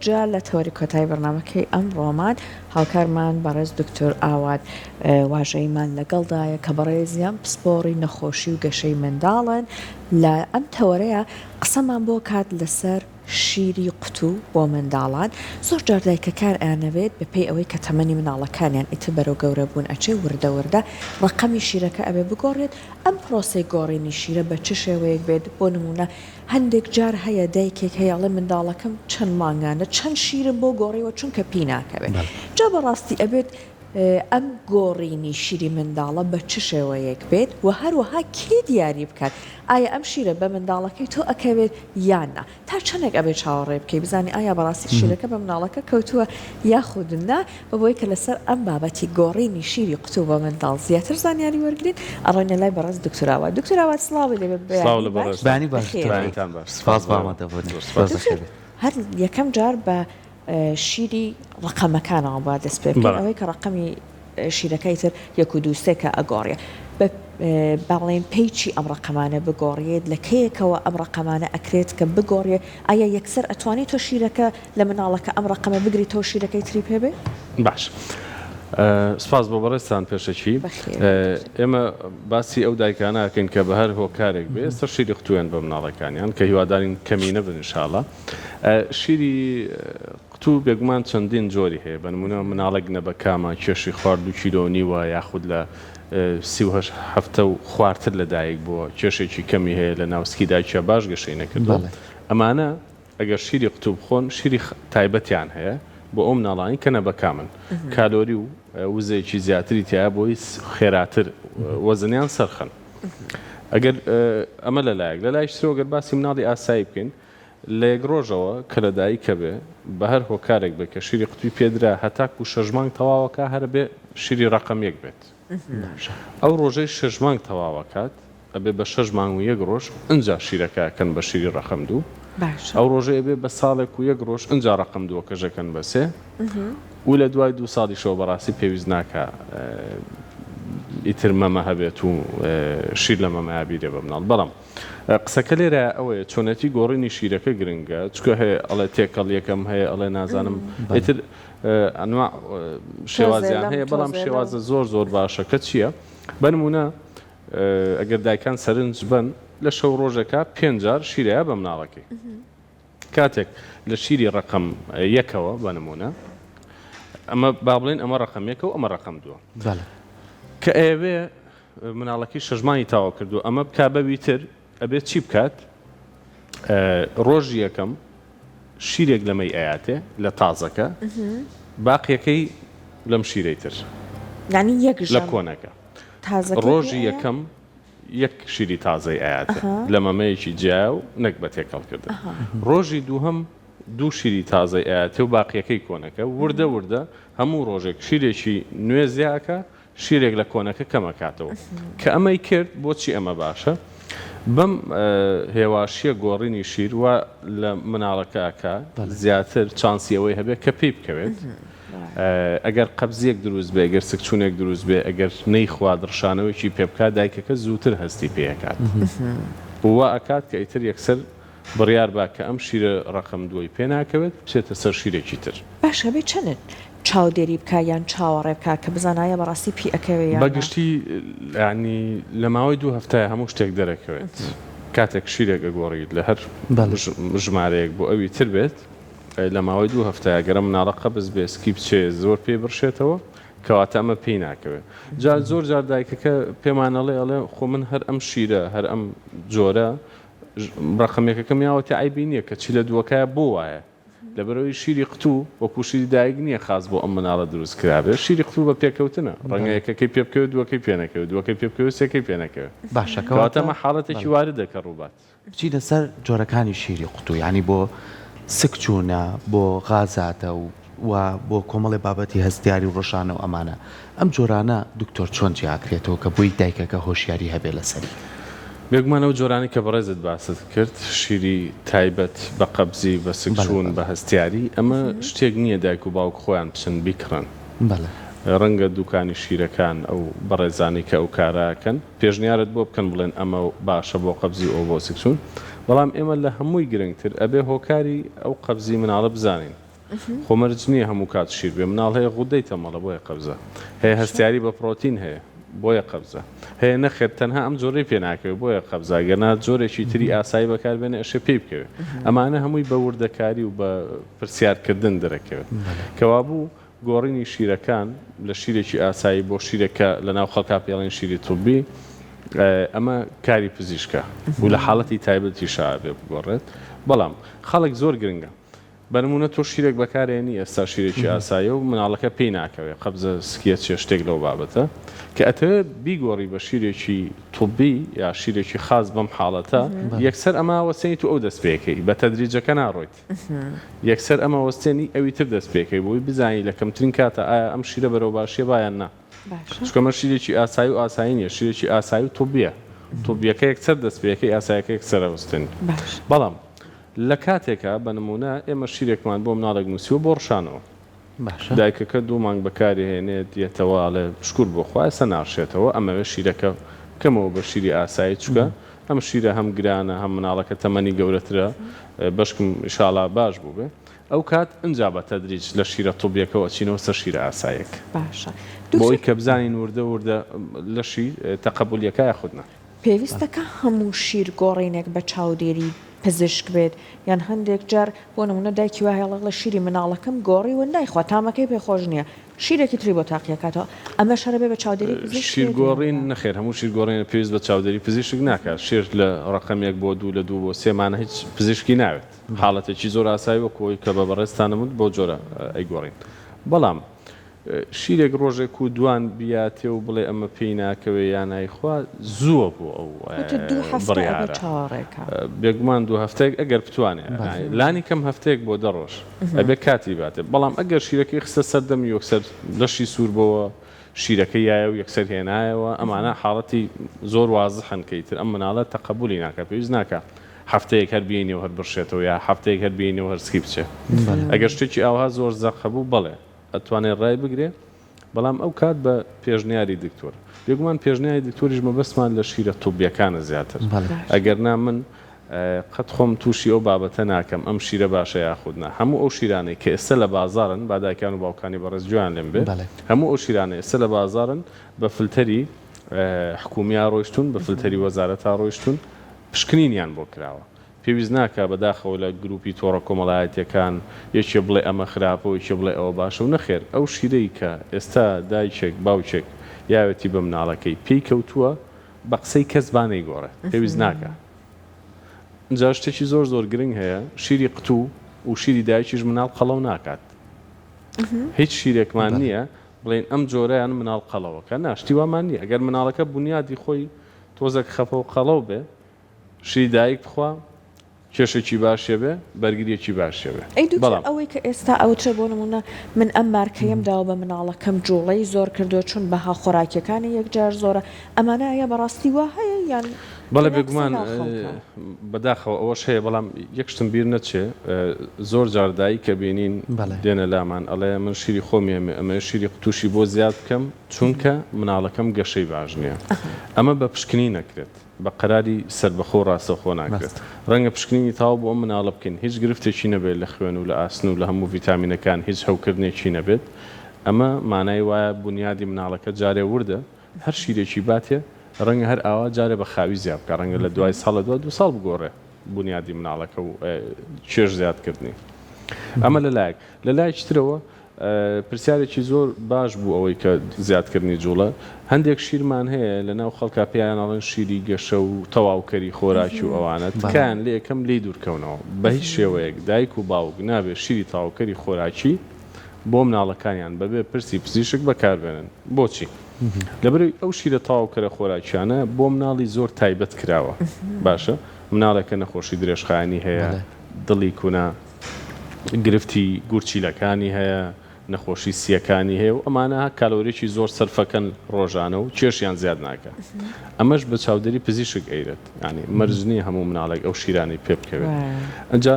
جا لە تەوەری کۆتایی بەرنامەکەی ئەم ڕۆمان هاوکارمان بەڕێز دکتۆر ئاوات واژەیمان لەگەڵدایە کە بەڕێزیان پسپۆڕی نەخۆشی و گەشەی منداڵن لە ئەم تەوەرەیە قسەمان بۆ کات لەسەر شیری قوتو بۆ منداڵان زۆر جار دایکەکان ئەیانەوێت بەپێی ئەوەی کە تەمەنی مناڵەکانیان ئیتر بەرەو گەورە بوون ئەچێ وردە وردە ڕقەمی شیرەکە ئەبێ بگۆڕێت ئەم پرۆسەی گۆڕینی شیرە بە چ شێوەیەک بێت بۆ نمونە هەندێک جار هەیە دایکێک هەیەڵێ منداڵەکەم چەند مانگانە چەند شیرم بۆ گۆڕیەوە چونکە پێی ناکەوێت جا بەڕاستی ئەبێت ئەم گۆڕینی شیری منداڵە بە چ شێوەیەک بێت و هەروەها کێ دیاری بکات ئایا ئەم شیرە بە منداڵەکەی تۆ ئەکەوێت یاننا تا چەندێک ئەبێت چاوەڕێ بکەی بزانانی ئایا بەڕاستی شیرەکە بە مناڵەکە کەوتووە یاخودنا بەبەوەی کە لەسەر ئەم بابەتی گۆڕینی شیری قوتو بە منداڵ زیاتر زانیاری وەرگین ئەڕۆینە لای بەڕێز دکتۆراوە دکتۆراوە سڵاوی لێ بانی باش سپاس هەر یەکەم جار بە شیری ڕقەمەکانەوە با دەست پێ بکەین ئەوەی کە ڕقەمی شیرەکەی تر 1 و 2 کە ئەگۆڕێ بەڵێن پێیچی ئەم ڕقەمانە بگۆڕێت لە کەیەکەوە ئەم ڕقەمانە ئەکرێت کە بگۆڕێ ئایا یەکسەر ئەتوانێت تۆ شیرەکە لە مناڵەکە ئەم ڕقەمە بگریت تۆ شیرەکەی تری پێ بێ؟ باش سپاس بۆ بەڕێستان پێشەکی ئێمە باسی ئەو دایکانەکەین کە بە هەر هۆکارێک بێ ئێستا شیری قوتوێن بە مناڵەکانیان کە هیوادارین کەمی نەبن ئینشاڵڵا شیری قوتو بێگومان چەندین جۆری هەیە بە نمونە مناڵێک نەبە کامە کێشی خوارد 2 کیلۆ وە یاخود لە 38 هەفتە و خواردتر لەدایک بووە کێشێکی کەمی هەیە لە ناوسکی دایکە باش گەشەی نەکردووە ئەمانە ئەگەر شیری قوتو بخۆن شیری تایبەتیان هەیە بۆ ئەو مناڵانی کە نەبەکامن کالۆری و وزەیەکی زیاتری تایە بۆی خێراتر وەزنیان سەرخەن ئەگەر ئەمە لە لای شتەوە گەر باسی مناڵی ئاسایی بکەین لە یەک ڕۆژەوە کە لەدایکە بێ بە هەر هۆکارێک بێ کە شیری قوتوی پێدرا هەتاک و 6 مانگ تەواوەکە هەر بێ شیری ڕقەمێک بێت ئەو ڕۆژەی 6 مانگ تەواوەکات ئەبێ بە 6 مانگ و 1 ڕۆژ ئەنجا شیرەکەکەن بە شیری ڕقەم 2 ئەو ڕۆژەیە بێ بە ساڵێک و 1 ڕۆژ ئەنجا ڕقەم 2 کەژەکەن بە 3 و لە دوای 2 ساڵیشەوە بەڕاستی پێویست ناکە ئیتر مەمە هەبێت و شیر لە مەمەیا بیرێ بە مناڵ بەڵام قسەکە لێرە ئەوەیە چۆنەتی گۆڕینی شیرەکە گرنگە چکە هەیە ئەڵێ تێکەڵ یەکەم هەیە ئەڵێ نازانم ئیتر ئەنواع شێوازیان هەیە بەڵام شێوازە زۆر باشەکە چییە؟ بەنمونە ئەگەر دایکان سەرنج بن لە شەو ڕۆژەکە 5 جار شیرەیە بە مناڵەکەی کاتێک لە شیری ڕقەم 1ەوە بەنمونە ئەمە با بڵێن ئەمە ڕقەم 1 و ئەمە ڕقەم 2 کە ئەوێ مناڵەکەی 6 مانگی تاوا کردو ئەمە بکا بەویتر ئەبێت چی بکات ڕۆژی یەکەم شیرێک لەمەی ئاياتێ لە تازەکە باقیەکەی لەم شیرەی تر لە کۆنەکە ڕۆژی یەکەم 1 شیری تازەی ئاياتێ لە مەمەیەکی جیا و نەک بە تێکەڵکردن ڕۆژی دووهەم 2 شیری تازەی ئاياتێ و باقیەکەی کۆنەکە وردە هەموو ڕۆژێک شیرێکی نوێ زیاکە شیرێک لە کۆنەکە کەمەکاتەوە کە ئەمەی کرد بۆچی ئەمە باشە بەم هێواشیە گۆڕینی شیر وە لە مناڵەکەکە زیاتر چانسیەوەی هەبێت کە پێی بکەوێت ئەگەر قەبزیەک دروست بێ ئەگەر سکچوونێک دروست بێ ئەگەر نەیخوا دڕشانەوەیکی پێ بکات دایکەکە زووتر هەستی پێیەکات وە ئەکات کە ئیتر یەکسەر بڕیار با کە ئەم شیرە ڕقەم 2 پێ ناکەوێت بچێتە سەر شیرێکی تر باشە بێ چەندن چاودێری بکە یان چاوەڕێ بکە کە بزانایە بەڕاستی پێی ئەکەوێت بەگشتی ینی لە ماوەی 2 هەفتەیە هەموو شتێک دەرەکەوێت کاتێک شیرێک ئەگۆڕیت لە هەر ژمارەیەک بۆ ئەوی تر بێت لە ماوەی 2 هەفتەیە گەرە مناڵە قەبز بێ سکی بچێ زۆر پێ بڕشێتەوە کەواتە ئەمە پێی ناکەوێت زۆر جار دایکەکە پێمانەڵێ ئەڵێ خۆ من هەر ئەم شیرە هەر ئەم جۆرە ڕقەمێکەکەم یاوەتی عیبی نییە کە چی لە دووەکایە بۆ وایە لەبەرەوەی شیری قوتو وەکو شیری دایک نییە خاص بۆ ئەم مناڵە دروست کرابێت شیری قوتو بە پێکەوتنە ڕەنگە یەکەکەی پێ بکەوێت دووەکەی پێ نەکەوێت دووەکەی پێ بکەوێت سێکەی پێ نەکەوێت باشەکەواتە ئەمە حاڵەتێکی واردەکە ڕووبات بچی لەسەر جۆرەکانی شیری قوتو ینی بۆ سکچوونە بۆ غازاتە و بۆ کۆمەڵی بابەتی هەستیاری و ڕۆژانە و ئەمانە ئەم جۆرانە دکتۆر چۆن جیاکرێتەوە کە بۆی دایکەکە هۆشیاری هەبێ لەسەری بێگومانەوە جۆرانی کە بەڕێزت باست کرد شیری تایبەت بە قەبزی بە سکچوون بە هەستیاری ئەمە شتێک نییە دایک و باوک خۆیان بچن بیکڕن ڕەنگە دوکانی شیرەکان ئەو بەڕێزانی کە ئەو کاراکەن پێشنیارت بۆ بکەن بڵێن ئەمە باشە بۆ قەبزی ئەو بۆ سکچوون بەڵام ئێمە لە هەمووی گرنگتر ئەبێ هۆکاری ئەو قەبزی مناڵە بزانین خۆمەرج نییە هەموو کات شیر بێ مناڵ هەیە غودەی تەمەڵە بۆیە قەبزە هەیە هەستیاری بە پرۆتین هەیە بۆیە قەبزە هەیە نەخێت تەنها ئەم جۆرەی پێ ناکەوێت بۆیە قەبزە گەنا جۆرێکی تری ئاسایی بەکاربێنێ ئەشە پێی بکەوێت ئەمانە هەمووی بە وردەکاری و بە پرسیارکردن دەرەکەوێت کەوابوو گۆڕینی شیرەکان لە شیرێکی ئاسایی بۆ شیرەکە لە ناو خەڵکا پێڵێن شیری توبی ئەمە کاری پزیشکە و لە حاڵەتی تایبەتی شابێ بگۆڕێت بەڵام خەڵک زۆر گرنگە بەنمونە تۆ شیرێک بەکارێنی ئێستا شیرێکی ئاسایە و مناڵەکە پێی ناکەوێت قەبزە سکیە چێ شتێک لەو بابەتە کە ئەتەوێت بیگۆڕی بە شیرێکی توبی یا شیرێکی خاص بەم حاڵەتە یەکسەر ئەمە وەستێنی تو ئەو دەست پێکەی بە تەدریجەکە ناڕۆیت یەکسەر ئەمە وەستێنی ئەوی تر دەست پێکەی بۆی بزانی لە کەمترین کاتە ئایا ئەم شیرە بەرەو باشیە بایان نا چکەمە شیرێکی ئاسایی و ئاسایی نیە شیرێکی ئاسایی و توبیە توبیەکە یەکسەر دەست پێکەی ئاسایەکە یەکسەر ئەوەستێنی بەڵام لە کاتێکە بە نمونە ئێمە شیرێکمان بۆ مناڵێک نووسیوە بۆ ڕشانەوە دایکەکە 2 مانگ بەکاری هێنێت دیێتەوە لە پشکور بۆ خوایسە ناشێتەوە ئەمەوێ شیرەکە کەمەوە بە شیری ئاسایی چکە ئەم شیرە هەم گرانە هەم مناڵەکە تەمەنی گەورەترە بەشکم ئیشاڵا باش بوو بێ ئەو کات ئەنجا بە تەدریج لە شیرە توبیەکەەوە چینەوە سەر شیرە ئاسایەک باشە بۆی کە بزانین وردە لە شیر تەقەبولیەکە یاخودنا پێویستەکە هەموو شیر گۆڕینێک بە چاودێری پزیشک بێت یان هەندێک جار بۆ نمونە دایکی وهێڵق لە شیری مناڵەکەم گۆڕی و نایخوا تامەکەی پێخۆش نییە شیرێکی تری بۆ تاقیەکاتەوە ئەمە شەرە بێ بە چاودێری شیرگۆڕین نەخێر هەموو شیرگۆڕین پێویست بە چاودێری پزیشک ناکات شێر لە ڕقەمێک بۆ 2 لە 2 بۆ 3 مانە هیچ پزیشکی ناوێت حاڵەتێکی زۆر ئاسایی وەکۆی کە بە بەڕێستانەمت بۆ جۆرە ئەیگۆڕین بەڵام شیرێک ڕۆژێک و دوان بیاتێ و بڵێ ئەمە پێی ناکەوێ یان نایخوا زووە بۆ ئەو بێگومان 2 هەفتەیەک ئەگەر بتوانێت لانی کەم هەفتەیەک بۆ 10 ڕۆژ ئەبێ کاتی باتێ بەڵام ئەگەر شیرەکەی خستە سەردەمی یەکسەر لەشی سوور بۆەوە شیرەکە یایە و یەکسەر هێنایەوە ئەمانە حاڵەتی زۆر وازحن کەیتر ئەم مناڵە تەقەبولی ناکە پێویست ناکە هەفتەیەک هەر بینیەوە هەر بڕشێتەوە یا هەفتەیەک هەر بینیەوە هەرسکی بچێ ئەگەر شتێکی ئاوها زۆر زەقە بوو بڵێ ئەتوانێت ڕای بگرێ بەڵام ئەو کات بە پێشنیاری دکتۆر بێگومان پێشنیاری دکتۆریش مەبەستمان لە شیرە توبیەکانە زیاتر ئەگەر نا من قەت خۆم تووشی ئەو بابەتە ناکەم ئەم شیرە باشە یاخودنا هەموو ئەو شیرانەی کە ئێستا لە بازارن بادایکان و باوکانی بەڕێز جویان لێم بێ هەموو ئەو شیرانە ئێستا لە بازارن بە فلتەری حکومیە ڕۆیشتون بە فلتەری وەزارەتا ڕۆیشتون پشکنینیان بۆ کراوە پێویست ناکە بەداخەوە لە گروپی تۆڕە کۆمەڵایەتەکان یەکێ بڵێ ئەمە خراپە و یەکێ بڵێ ئەوە باشە و نەخێر ئەو شیرەی کە ئێستا دایکێک باوچێک یاوێتی بە مناڵەکەی پێی کەوتووە بە قسەی کەس بانەی گۆڕێ پێویست ناکە جا شتێکی زۆر گرنگ هەیە شیری قوتو و شیری دایکیش مناڵ قەڵەو ناکات هیچ شیرێکمان نییە بڵێن ئەم جۆرەیان مناڵ قەڵەوەکە ناشتی وامان نییە ئەگەر مناڵەکە بنیادی خۆی تۆزێک خەفە و قەڵەو بێ شیری دایک بخوا کێشێکی باشێ بێ بەرگریەکی باشێ بێ ئەوەی کە ئێستا ئەوتر بۆ نمونە من ئەم مارکەیەم داوە بە مناڵەکەم جوڵەی زۆر کردو چون بەها خۆراکیەکانی یەکجار زۆرە ئەمانە یا بەڕاستی وا هەیە یان بەڵێ بێگومان بەداخەوە ئەوەش هەیە بەڵام یەکشتم بیر نەچێ زۆر جاردایی کە بینین دێنە لامان ئەڵێ من شیری خۆمیێمێ ئەمە شیری تووشی بۆ زیاد بکەم چونکە مناڵەکەم گەشەی باش نییە ئەمە بە پشکنی نەکرێت بە قەراری سەربەخۆ ڕاستەخۆ ناکرێت ڕەنگە پشکنینی تاو بۆ ئەم مناڵە بکەین هیچ گرفتێکی نەبێت لە خوێن و لە ئاسن و لە هەموو ڤیتامینەکان هیچ هەوکردنێکی نەبێت ئەمە مانای وایە بنیادی مناڵەکە جارێ وردە هەر شیرێکی باتێ ڕەنگە هەر ئاوا جارێ بە خاوی زیاد بکە ڕەنگە لە دوای ساڵە 2 ساڵ بگۆڕێ بنیادی مناڵەکە و چێژ زیادکردنی ئەمە لە لایەکی ترەوە پرسیارێکی زۆر باش بوو ئەوەی کە زیادکردنی جوڵە هەندێک شیرمان هەیە لە ناو خەڵکا پێیانڵێن شیری گەشە و تەواوکەری خۆراکی و ئەوانە تکایان لە یەکەم لی دوورکەونەوە بە هیچ شێوەیەک دایک و باوک نابێت شیری تاواوکەری خۆراکی بۆ مناڵەکانیان بەبێ پرسی پزیشک بەکاربێنن بۆچی لەبەر ئەو شیرە تاواوکەرە خۆراکیانە بۆ مناڵی زۆر تایبەت کراوە باشە مناڵێکە نەخۆشی درێژخایانی هەیە دڵی کونا گرفتی گورچیلەکانی هەیە نەخۆشی سیەکانی هەیە و ئەمانە کالۆریێکی زۆر سەرفەکەن ڕۆژانە و کێشیان زیاد ناکە ئەمەش بە چاودێری پزیشک ئەیرێت ینی مەرجنی هەموو مناڵێک ئەو شیرانی پێ بکەوێت ئەنجا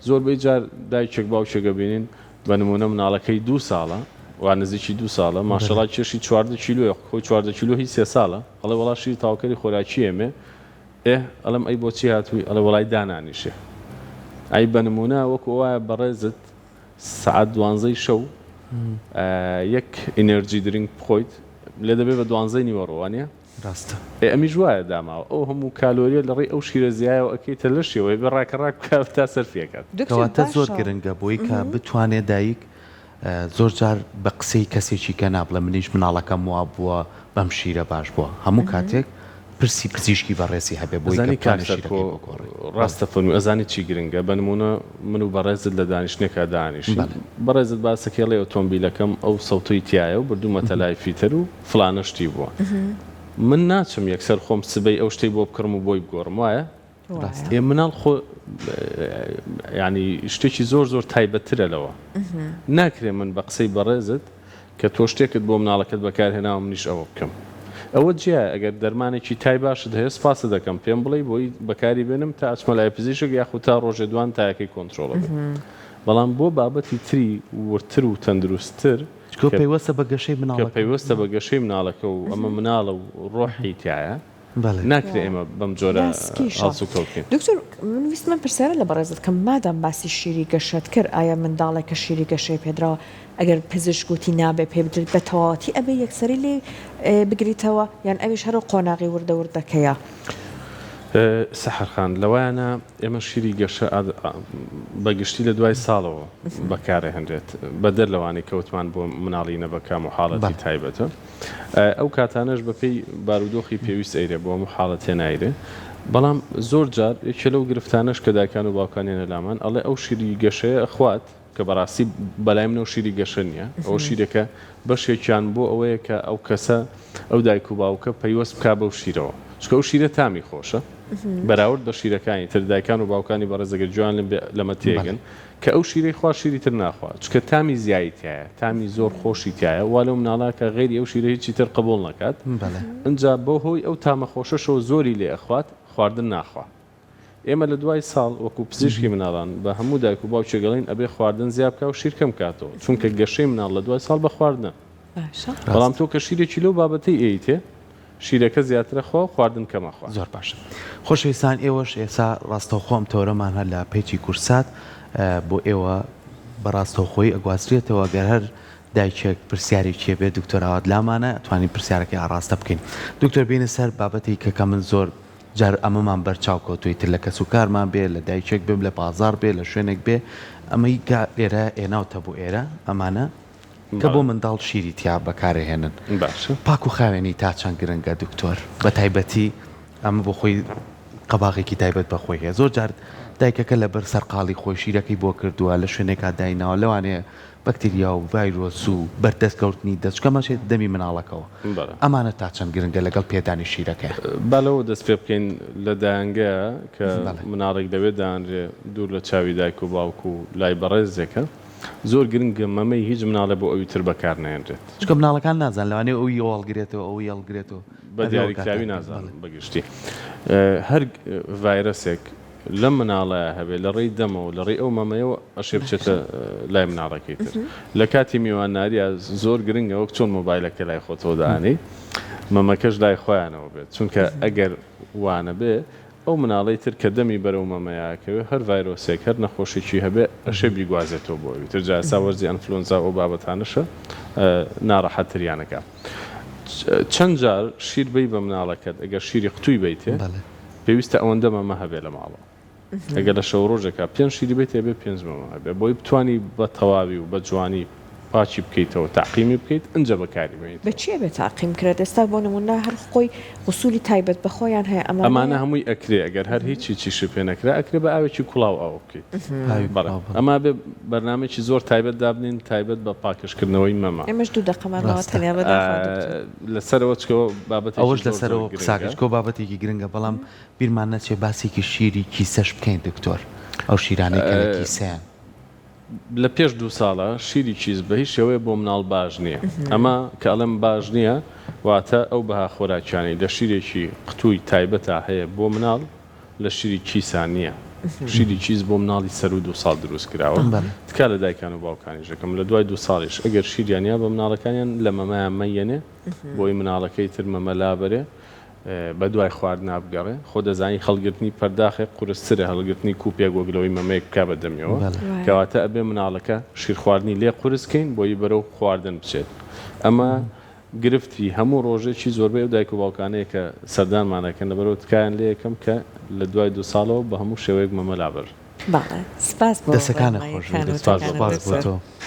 زۆربەی جار دایکێک باوکێکە بینین بە نمونە مناڵەکەی 2 ساڵە و نزیکی 2 ساڵە ماشەڵا کێشی 14 کیلۆ خۆی 14 کیلۆ هیچ 3 ساڵە ئەڵێ وڵا شیری تاواوکەری خۆراکی ئێمێ ئەڵم ئەی بۆچی هاتووی ئەڵێ وڵای دانانیشێ ئەی بە نمونە وەکو وایە بەڕێزت سعات 12 شەو یەک ئینەرجی درینگ بخۆیت لێ دەبێت بە 12 نیوەڕۆوانە ڕاستە ئەمیش وایە داماوە ئەو هەموو کالۆریە لە ڕێی ئەو شیرە زیایەوە ئەەکەیتە لە شێوەی بە ڕاکەڕاک بکات تا سەرفیەکەات کەواتە زۆر گرنگە بۆی کە بتوانێت دایک زۆر جار بە قسەی کەسێکی کە نابڵێ منیش مناڵەکەم وا بووە بەم شیرە باش بووە هەموو کاتێک پرسی پزیشکی بەڕێزی هەبێ بۆی ڕاستە فەرمی ئەزانی چی گرنگە بە نمونە من و بەڕێزت لە دانیشتێکە دانیشت بەڕێزت باسەکێڵی ئۆتۆمبیلەکەم ئەو سەوتۆی تایە و بردوومەتە لای فیتەر و فلانەشتی بووە من ناچم یەکسەر خۆم سبەی ئەو شتەی بۆ بکڕم و بۆی بگۆڕم وایە ئێ مناڵ خۆ ینی شتێکی زۆر زۆر تایبەترە لەوە ناکرێ من بە قسەی بەڕێزت کە تۆ شتێکت بۆ مناڵەکەت بەکارهێناوە منیش ئەوە بکەم ئەوە جیا ئەگەر دەرمانێکی تای باشت هەیە سپاسە دەکەم پێم بڵێ بۆی بەکاری بێنم تا ئەچمە لای پزیشک یاخود تا ڕۆژێ دوان تایەکەی کۆنتترۆڵە بەڵام بۆ بابەتی تری ورتر و تەندروستتر پێوەستە بە گەشەی مناڵ پێوەستە بە گەشەی مناڵەکە و ئەمە مناڵە و ڕۆحی تایە ناکرێ ئێمە بەم جۆرە هەڵسوکەوتین دکتۆر من ویستمە پرسیارە لە بەڕێزت کەم مادام باسی شیری گەشت کرد ئایا منداڵێکە شیری گەشەی پێدراوە ئەگەر پزیشک گوتی نابێ پێ بدرێت بە تەواوەتی ئەبێ یەکسەری لێ بگریتەوە یان ئەویش هەرو قۆناغی وردە وردەکەیە سەحرخان لەوایانە ئێمە شیری گەشە بەگشتی لە دوای ساڵەوە بەکارە هەندێت بەدەر لەوانی کەوتمان بۆ مناڵی نەبەکام و حاڵەتی تایبەتە ئەو کاتانەش بەپێی بارودۆخی پێویست ئەیرێ بۆ هەموو حاڵەتێ نایرێ بەڵام زۆر جار یەکێ لەو گرفتانەش کە دایکان و باوکانێنە لامان ئەڵێ ئەو شیری گەشەیە ئەخوات کە بەڕاستی بەلای منەوە شیری گەشە نییە ئەو شیرەکە بەشێکیان بۆ ئەوەیە کە ئەو کەسە ئەو دایک و باوکە پەیوەست بکا بەو شیرەوە چکە ئەو شیرە تامی خۆشە بەراورد بە شیرەکانی تر دایکان و باوکانی بەڕێزەگە جوان لەمە تێگەن کە ئەو شیرەی خوا شیری تر ناخوات چکە تامی زیایتایە تامی زۆر خۆشی تایە وا لەو مناڵە کە غێری ئەو شیرە هیچی تر قبول نەکات ئەجا بۆ هۆی ئەو تامە خۆشەشەوە زۆری لێ ئەخوات خواردن ناخوا ئێمە لە دوای ساڵ وەکو پزیشکی مناڵان بە هەموو دایک و باوکێگەڵین ئەبێ خواردن زیاد بکە و شیرکەم کاتەوە چونکە گەشەی مناڵ لە دوای ساڵ بە خواردنە بەڵام تۆ کە شیرێکی لەو بابەتەی ئەیتێ شیرەکە زیاترە خۆ خواردن کەمەخوا زۆر باشە خۆشەویستان ئێوەش ئێستا ڕاستەوخۆم تۆرەمان هەر لە پێچی کورسات بۆ ئێوە بەڕاستەوخۆی ئەگوازرێتەوە گەر هەر دایکێک پرسیارێکی بێت دکتۆر ئاوات لامانە توانین پرسیارەکەی ئاڕاستە بکەین دکتۆر بینە سەر بابەتی کە من زۆر جار ئەمەمان بەرچاو کۆتوی تر لە کەس و کارمان بێ لە دایکێک بم لە بازار بێ لە شوێنێک بێ ئەمەی لێرە ئێناوتە بۆ ئێرە ئەمانە کە بۆ منداڵ شیری تیا بەکارهێنن پاک و خاوێنی تا چەند گرنگە دکتۆر بە تایبەتی ئەمە بۆ خۆی قەباغێکی تایبەت بەخۆی هەیە زۆر جار دایکەکە لەبەر سەرقاڵی خۆی شیرەکەی بۆ کردووە لە شوێنێکا دایناوە لەوانەیە بەکتریا و ڤایرۆس و بەردەستکەوتنی دەستکەمەشێت دەمی مناڵەکەەوە ئەمانە تا چەند گرنگە لەگەڵ پێدانی شیرەکە بالەوە دەست پێ بکەین لە دایانگەیە کە مناڵێک دەوێت دانرێ دوور لە چاوی دایک و باوکو و لای بەڕێزێکە زۆر گرنگە مەمەی هیچ مناڵە بۆ ئەوی تر بەکار نێنرێت چکە مناڵەکان نازان لەوانێ ئەوی هەڵگرێتەوە ئەوی هەڵگرێتەوە بە دیاریکراوی نازان بەگشتی هەر ڤایرەسێک لە مناڵەیە هەبێ لە ڕێی دەمەوە لە ڕێی ئەو مەمەیەوە ئەشێ بچێتە لای مناڵەکەی تر لە کاتی میوانناریە زۆر گرنگە وەک چۆن مۆبایلەکە لای خۆتەوە دانی مەمەکەش لای خۆیانەوە بێت چونکە ئەگەر وانە بێ ئەو مناڵی تر کە دەمی بەرەو مەمەیەکەوێ هەر ڤایرۆسێک هەر نەخۆشێکی هەبێ ئەشێ بیگوازێتەوە بۆی تر جاسا وەرزی ئەنفلۆنزا ئەو بابەتانەشە ناڕەحەتتریانەکە چەند جار شیر بی بە مناڵەکەت ئەگەر شیری قوتووی بیتێ پێویستە ئەوەندە مەمە هەبێ لە ماڵەوە ئەگەر لە شەو ڕۆژێکە پێنج شیری بێتێ بێ پێنج مەمە هەبێ بۆی بتوانی بە تەواوی و بە جوانی پاچی بکەیتەوە تاقیمی بکەیت ئەنجە بەکاری بێت بەچیە بێت تاقیم کرێت ئێستا بۆ نمونە هەر خۆی غسولی تایبەت بەخۆیان هەیە ئەمانە هەمووی ئەکرێ ئەگەر هەر هیچی چیش پێ نەکرا ئەکرێ بە ئاوێکی کوڵاو ئەوە بکەیت ئەما بێ بەرنامێکی زۆر تایبەت دابنین تایبەت بە پاکشکردنەوەی مەمە ئێمەش دوو دەقەمانەوە تەنیا بەدا لەسەرەوە چکەوە بابەت ئەوەش لەسەرەوە قساکەشکۆ بابەتێکی گرنگە بەڵام بیرمان نەچێ باسێکی شیری کیسەش بکەین دکتۆر ئەو شیرانەی کە لە کیسەیان لە پێش 2 ساڵە شیری چیز بە هیچ شێوەیە بۆ مناڵ باش نییە ئەمە کە ئەڵم باش نییە واتە ئەو بەها خۆراکیانی لە شیرێکی قوتووی تایبەتە هەیە بۆ مناڵ لە شیری کیسان نییە شیری چیز بۆ مناڵی سەر و 2 ساڵ دروست کراوە تکا لە دایکان و باوکانیشەکەم لە دوای 2 ساڵیش ئەگەر شیریانیا بە مناڵەکانیان لە مەمایان مەیەنێ بۆی مناڵەکەی تر مەمە لابەرێ بە دوای خواردنا بگەڕێ خۆ دەزانی هەڵگرتنی پەرداخی قورسترە هەڵگرتنی کوپێک وەگلەوەی مەمەیەک بکە بە دەمیەوە کەواتە ئەبێ مناڵەکە شیر خواردنی لێ قورسکەین بۆی بەرەو خواردن بچێت ئەمە گرفتی هەموو ڕۆژێکی زۆربەی و دایک و باوکانەیە کە سەردانمانەکەن لەبەرەوە تکایان لێ یەکەم کە لە دوای 2 ساڵەوە بە هەموو شێوەیەک مەمەلا بەر باڵێ سپاس بۆ دەسەکانە خۆش ڕێنماییەکان و سپاس تەکانە بۆ بەسەر. تۆ